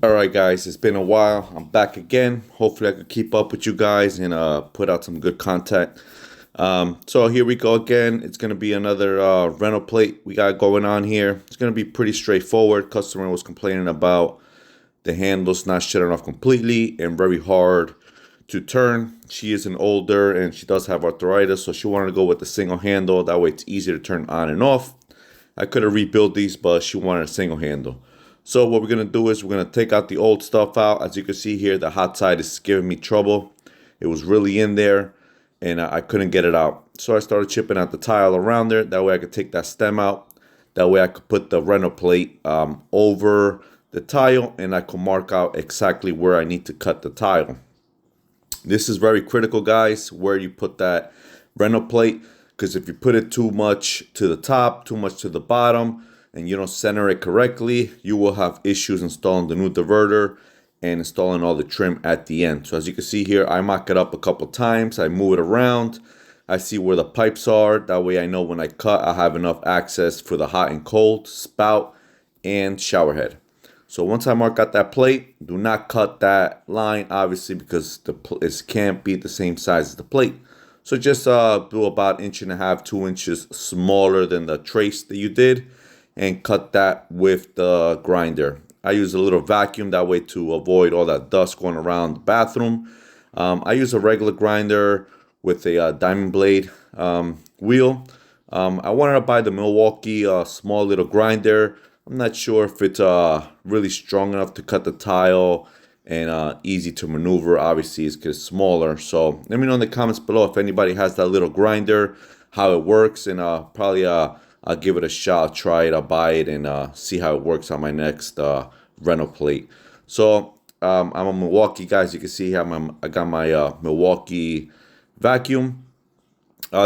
Alright guys, it's been a while. I'm back again. Hopefully I could keep up with you guys and put out some good content. So here we go again. It's going to be another rental plate we got going on here. It's going to be pretty straightforward. Customer was complaining about the handles not shutting off completely and very hard to turn. She is an older and she does have arthritis, so she wanted to go with the single handle. That way it's easier to turn on and off. I could have rebuilt these, but she wanted a single handle. So what we're going to do is we're going to take out the old stuff out. As you can see here, the hot side is giving me trouble. It was really in there and I couldn't get it out. So I started chipping out the tile around there. That way I could take that stem out. That way I could put the rental plate over the tile and I could mark out exactly where I need to cut the tile. This is very critical, guys, where you put that rental plate, because if you put it too much to the top, too much to the bottom, and you don't center it correctly, you will have issues installing the new diverter and installing all the trim at the end. So as you can see here, I mock it up a couple times. I move it around. I see where the pipes are. That way I know when I cut, I have enough access for the hot and cold, spout, and shower head. So once I mark out that plate, do not cut that line, obviously, because it can't be the same size as the plate. So just do about 1.5 to 2 inches smaller than the trace that you did, and cut that with the grinder. I use a little vacuum that way to avoid all that dust going around the bathroom. I use a regular grinder with a diamond blade wheel. I wanted to buy the Milwaukee small little grinder. I'm not sure if it's really strong enough to cut the tile and easy to maneuver. Obviously, it's smaller. So let me know in the comments below if anybody has that little grinder, how it works, and probably I'll give it a shot. I'll try it. I'll buy it and see how it works on my next rental plate. So I'm a Milwaukee guy. As you can see here, I got my Milwaukee vacuum.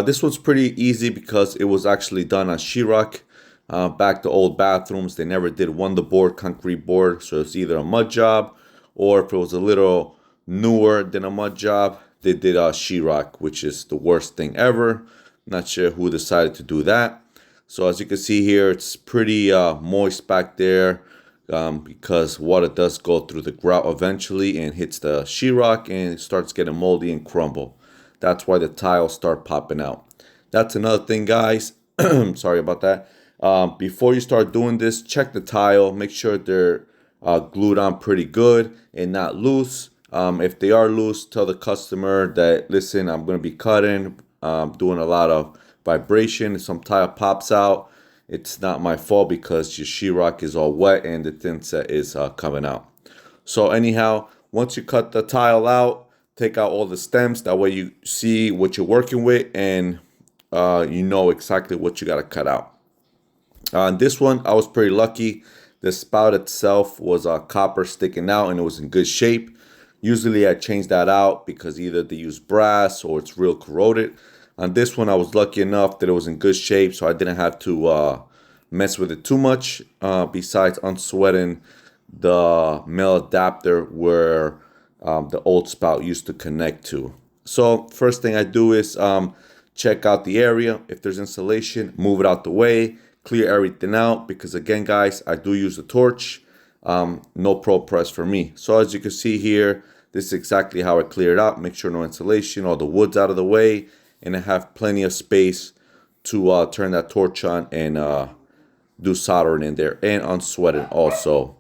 This was pretty easy because it was actually done on sheetrock. Back to old bathrooms, they never did wonder board, concrete board. So it's either a mud job, or if it was a little newer than a mud job, they did sheetrock, which is the worst thing ever. Not sure who decided to do that. So as you can see here, it's pretty moist back there because water does go through the grout eventually and hits the sheetrock and it starts getting moldy and crumble. That's why the tiles start popping out. That's another thing, guys. Sorry about that. Before you start doing this, check the tile. Make sure they're glued on pretty good and not loose. If they are loose, tell the customer that, listen, I'm going to be cutting, doing a lot of vibration. If some tile pops out, it's not my fault because your sheetrock is all wet and the thin set is coming out. So anyhow, once you cut the tile out, take out all the stems. That way you see what you're working with and you know exactly what you got to cut out. On this one, I was pretty lucky. The spout itself was copper sticking out and it was in good shape. Usually I change that out because either they use brass or it's real corroded. On this one, I was lucky enough that it was in good shape, so I didn't have to mess with it too much, besides unsweating the male adapter where the old spout used to connect to. So first thing I do is check out the area. If there's insulation, move it out the way, clear everything out, because again, guys, I do use the torch. No pro press for me. So as you can see here, this is exactly how I clear it out. Make sure no insulation, all the wood's out of the way, and I have plenty of space to turn that torch on and do soldering in there and unsweating also.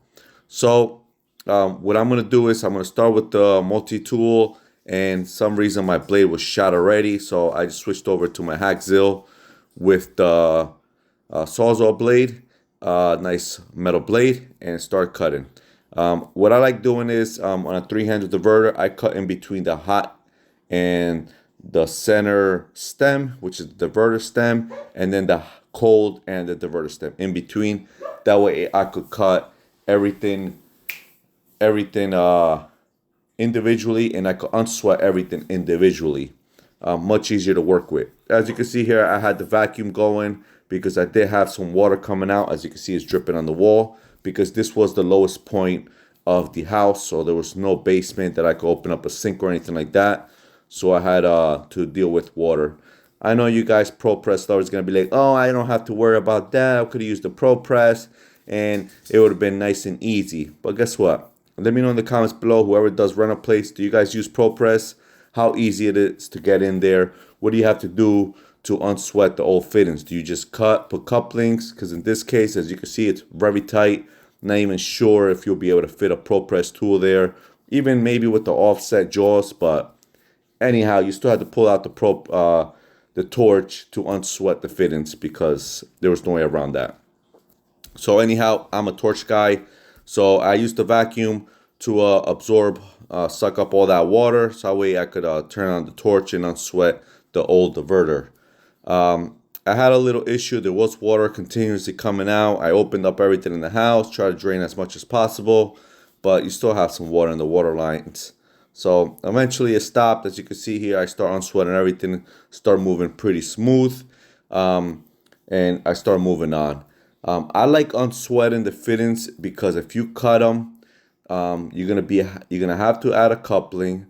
So what I'm going to do is I'm going to start with the multi-tool, and some reason my blade was shot already, so I just switched over to my Hackzil with the Sawzall blade, nice metal blade, and start cutting. What I like doing is on a 3-handle diverter, I cut in between the hot and the center stem, which is the diverter stem, and then the cold and the diverter stem in between. That way I could cut everything individually, and I could unsweat everything individually. Much easier to work with. As you can see here, I had the vacuum going because I did have some water coming out. As you can see, it's dripping on the wall because this was the lowest point of the house, so there was no basement that I could open up a sink or anything like that. So I had to deal with water. I know you guys Pro Press lovers going to be like, oh, I don't have to worry about that. I could have used the Pro Press and it would have been nice and easy. But guess what? Let me know in the comments below, whoever does reno plates, do you guys use ProPress? How easy it is to get in there? What do you have to do to unsweat the old fittings? Do you just put couplings? Because in this case, as you can see, it's very tight. Not even sure if you'll be able to fit a ProPress tool there, even maybe with the offset jaws. But anyhow, you still have to pull out the torch to unsweat the fittings because there was no way around that. So anyhow, I'm a torch guy, so I used the vacuum to absorb, suck up all that water, so that way I could turn on the torch and unsweat the old diverter. I had a little issue. There was water continuously coming out. I opened up everything in the house, tried to drain as much as possible, but you still have some water in the water lines. So eventually it stopped. As you can see here, I start unsweating everything, start moving pretty smooth, and I start moving on. I like unsweating the fittings because if you cut them, you're gonna have to add a coupling,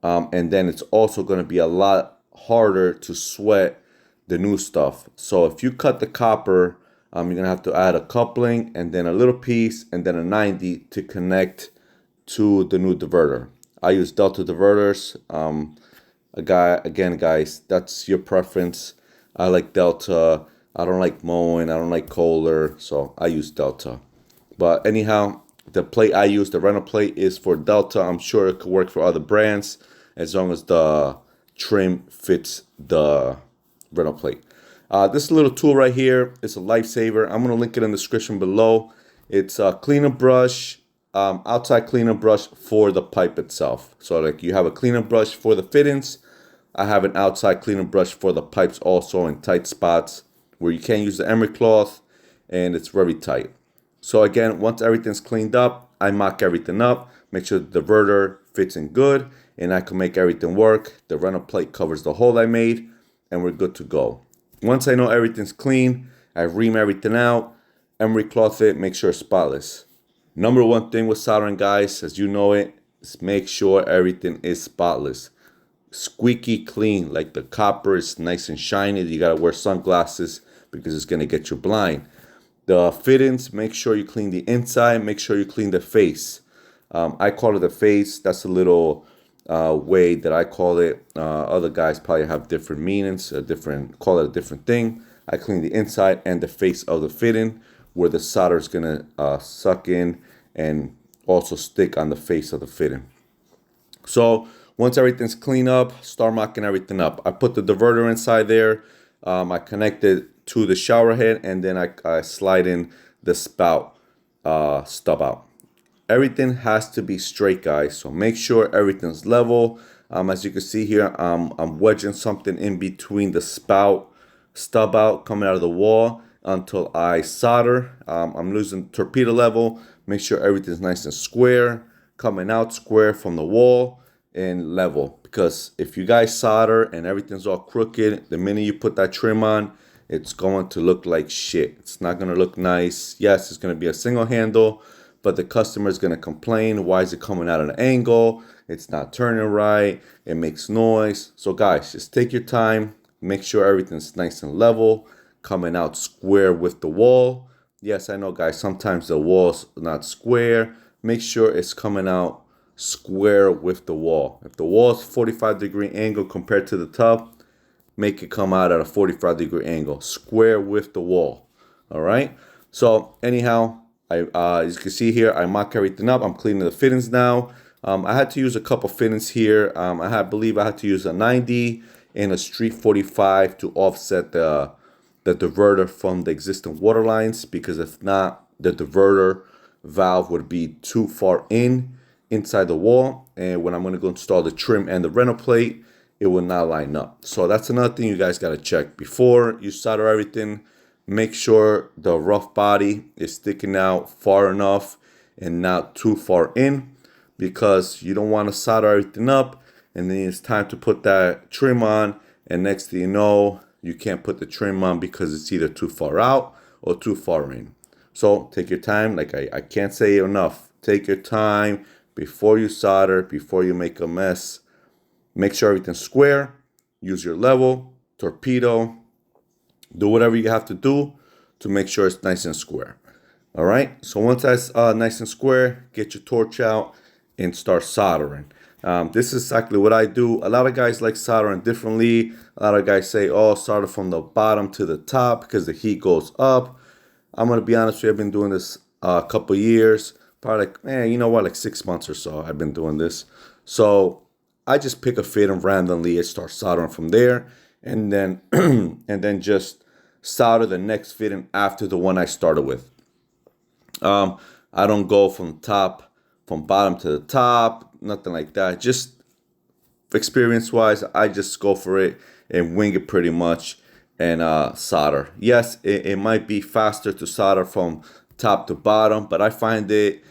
and then it's also gonna be a lot harder to sweat the new stuff. So if you cut the copper, you're gonna have to add a coupling and then a little piece and then a 90 to connect to the new diverter. I use Delta diverters. Again, guys, that's your preference. I like Delta. I don't like Moen. I don't like Kohler, so I use Delta. But anyhow, the plate I use, the rental plate, is for Delta. I'm sure it could work for other brands as long as the trim fits the rental plate. This little tool right here is a lifesaver. I'm going to link it in the description below. It's a cleaner brush, outside cleaner brush for the pipe itself. So like you have a cleaner brush for the fittings. I have an outside cleaner brush for the pipes also in tight spots where you can't use the emery cloth and it's very tight. So again, once everything's cleaned up, I mock everything up, make sure the diverter fits in good, and I can make everything work. The rental plate covers the hole I made, and we're good to go. Once I know everything's clean, I ream everything out, emery cloth it, make sure it's spotless. Number one thing with soldering, guys, as you know it, is make sure everything is spotless. Squeaky clean, like the copper is nice and shiny. You gotta wear sunglasses because it's gonna get you blind. The fittings, make sure you clean the inside, make sure you clean the face. I call it the face. That's a little way that I call it. Other guys probably have different meanings, call it a different thing. I clean the inside and the face of the fitting where the solder is gonna suck in and also stick on the face of the fitting. So once everything's cleaned up, start mocking everything up. I put the diverter inside there. I connect it to the shower head, and then I slide in the spout stub out. Everything has to be straight, guys. So make sure everything's level. As you can see here, I'm wedging something in between the spout stub out coming out of the wall until I solder. I'm losing torpedo level. Make sure everything's nice and square, coming out square from the wall and level, because if you guys solder and everything's all crooked, the minute you put that trim on, it's going to look like shit. It's not going to look nice. Yes, it's going to be a single handle, but the customer is going to complain, why is it coming out at an angle? It's not turning right. It makes noise. So guys, just take your time. Make sure everything's nice and level, coming out square with the wall. Yes, I know, guys, sometimes the wall's not square. Make sure it's coming out square with the wall. If the wall is 45-degree angle compared to the tub, make it come out at a 45-degree angle, square with the wall. All right. So anyhow, as you can see here, I mock everything up. I'm cleaning the fittings now. I had to use a couple fittings here. I believe I had to use a 90 and a street 45 to offset the diverter from the existing water lines, because if not, the diverter valve would be too far inside the wall, and when I'm going to go install the trim and the rental plate, it will not line up. So that's another thing you guys got to check before you solder everything. Make sure the rough body is sticking out far enough and not too far in, because you don't want to solder everything up and then it's time to put that trim on, and next thing you know, you can't put the trim on because it's either too far out or too far in. So take your time. Like I can't say enough. Take your time before you solder, before you make a mess. Make sure everything's square. Use your level, torpedo. Do whatever you have to do to make sure it's nice and square. All right. So once that's nice and square, get your torch out and start soldering. This is exactly what I do. A lot of guys like soldering differently. A lot of guys say, oh, solder from the bottom to the top because the heat goes up. I'm going to be honest with you, I've been doing this a couple years. Probably like, you know what, like 6 months or so I've been doing this. So I just pick a fitting randomly and start soldering from there. And then, and then just solder the next fitting after the one I started with. I don't go from bottom to the top, nothing like that. Just experience-wise, I just go for it and wing it pretty much and solder. Yes, it might be faster to solder from top to bottom, but I find it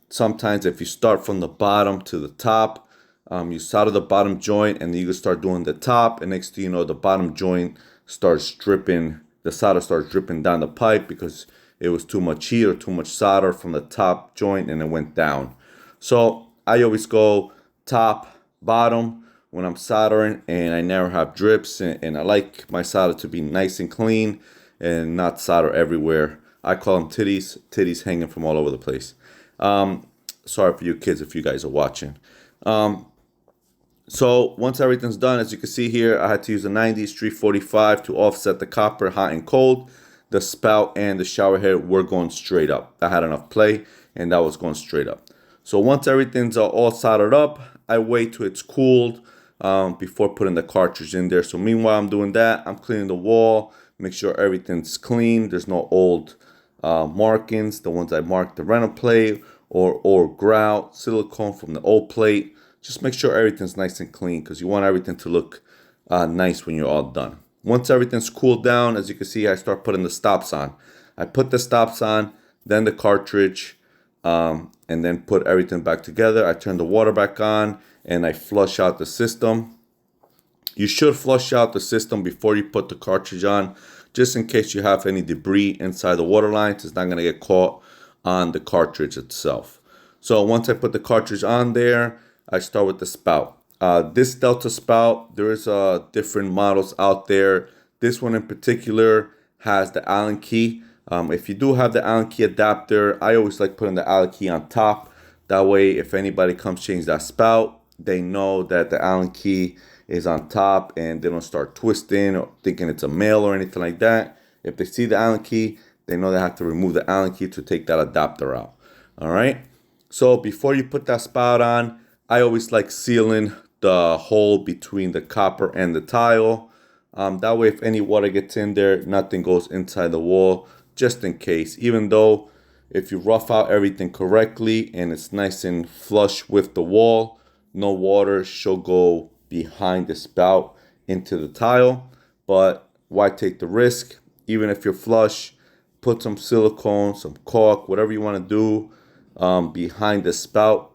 sometimes if you start from the bottom to the top, you solder the bottom joint and then you can start doing the top, and next thing you know, the bottom joint starts dripping, the solder starts dripping down the pipe because it was too much heat or too much solder from the top joint and it went down. So I always go top, bottom when I'm soldering, and I never have drips, and I like my solder to be nice and clean and not solder everywhere. I call them titties hanging from all over the place. Sorry for you kids if you guys are watching. So once everything's done, as you can see here, I had to use a 90s 345 to offset the copper hot and cold. The spout and the shower head were going straight up. I had enough play and that was going straight up. So once everything's all soldered up, I wait till it's cooled before putting the cartridge in there. So meanwhile I'm doing that, I'm cleaning the wall, make sure everything's clean. There's no old markings, the ones I marked the rental plate or grout, silicone from the old plate. Just make sure everything's nice and clean because you want everything to look nice when you're all done. Once everything's cooled down, as you can see, I start putting the stops on. I put the stops on, then the cartridge, and then put everything back together. I turn the water back on, and I flush out the system. You should flush out the system before you put the cartridge on, just in case you have any debris inside the water lines. It's not going to get caught on the cartridge itself. So once I put the cartridge on there, I start with the spout. This Delta spout, there is different models out there. This one in particular has the Allen key. If you do have the Allen key adapter, I always like putting the Allen key on top. That way, if anybody comes change that spout, they know that the Allen key is on top and they don't start twisting or thinking it's a male or anything like that. If they see the Allen key, they know they have to remove the Allen key to take that adapter out. All right. So before you put that spout on, I always like sealing the hole between the copper and the tile. That way, if any water gets in there, nothing goes inside the wall, just in case. Even though if you rough out everything correctly and it's nice and flush with the wall, no water should go behind the spout into the tile. But why take the risk? Even if you're flush, put some silicone, some caulk, whatever you want to do behind the spout.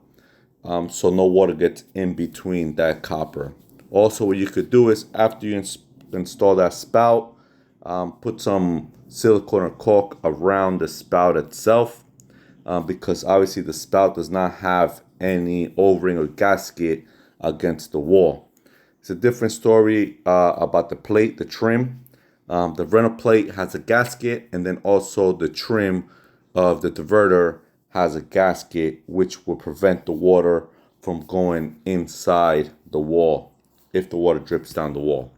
So no water gets in between that copper. Also, what you could do is after you install that spout, put some silicone or caulk around the spout itself, because obviously the spout does not have any O-ring or gasket against the wall. It's a different story about the plate, the trim. The rental plate has a gasket, and then also the trim of the diverter has a gasket which will prevent the water from going inside the wall if the water drips down the wall.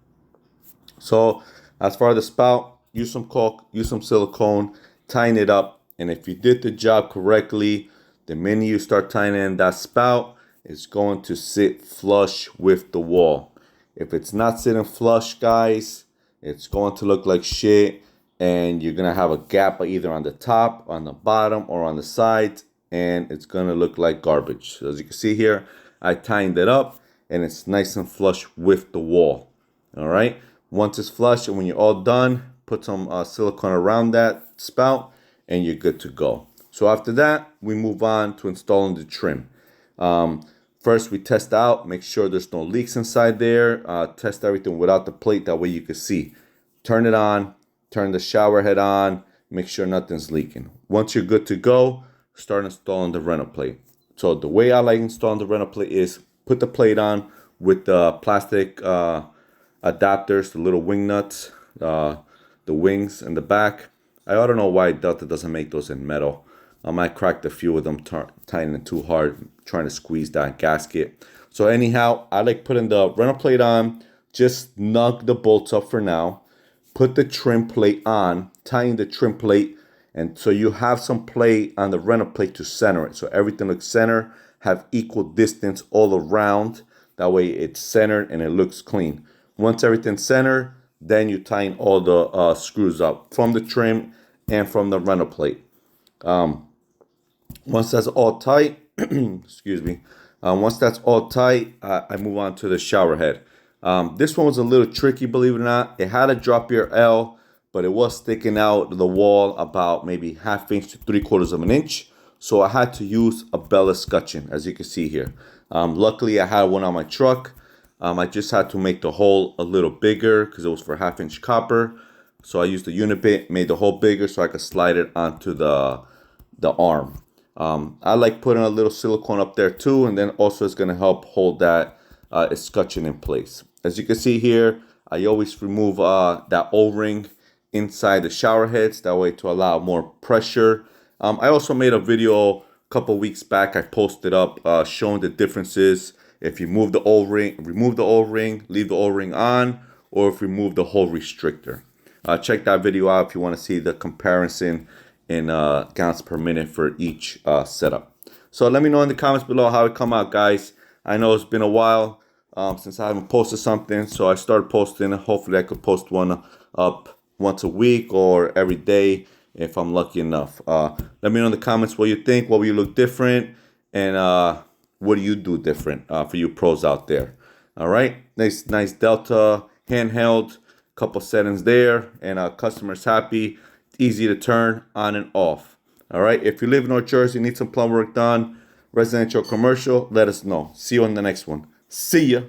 So as far as the spout, use some caulk, use some silicone, tighten it up, and if you did the job correctly, the minute you start tightening that spout, it's going to sit flush with the wall. If it's not sitting flush, guys, it's going to look like shit, and you're gonna have a gap either on the top, on the bottom, or on the sides, and it's gonna look like garbage. So as you can see here, I tightened it up and it's nice and flush with the wall. All right, once it's flush and when you're all done, put some silicone around that spout and you're good to go. So after that, we move on to installing the trim. First, we test out, make sure there's no leaks inside there. Test everything without the plate, that way you can see. Turn it on, turn the shower head on, make sure nothing's leaking. Once you're good to go, start installing the rental plate. So the way I like installing the rental plate is put the plate on with the plastic adapters, the little wing nuts, the wings in the back. I don't know why Delta doesn't make those in metal. I might crack a few of them, tightening too hard. trying to squeeze that gasket. So anyhow, I like putting the rental plate on, just snug the bolts up for now, put the trim plate on, tying the trim plate, and so you have some play on the rental plate to center it. So everything looks center, have equal distance all around. That way it's centered and it looks clean. Once everything's centered, then you tighten all the screws up from the trim and from the rental plate. Once that's all tight, excuse me, once that's all tight, I move on to the shower head. This one was a little tricky, believe it or not. It had a drop ear L, but it was sticking out the wall about maybe 1/2 inch to 3/4 of an inch. So I had to use a bellows scutcheon, as you can see here. Luckily, I had one on my truck. I just had to make the hole a little bigger because it was for 1/2 inch copper. So I used the unit bit, made the hole bigger so I could slide it onto the arm. I like putting a little silicone up there too, and then also it's going to help hold that escutcheon in place. As you can see here, I always remove that O-ring inside the shower heads, that way to allow more pressure. I also made a video a couple weeks back. I posted up showing the differences if you remove the O-ring, leave the O-ring on, or if you remove the hole restrictor. Check that video out if you want to see the comparison in gallons per minute for each setup. So let me know in the comments below how it come out, guys. I know it's been a while since I haven't posted something, so I started posting. Hopefully I could post one up once a week or every day if I'm lucky enough. Let me know in the comments what you think, what will you look different, and what do you do different for you pros out there. All right, nice Delta handheld, couple settings there, and customers happy. Easy to turn on and off. All right, if you live in North Jersey, need some plumb work done, residential, commercial, let us know. See you on the next one. See ya.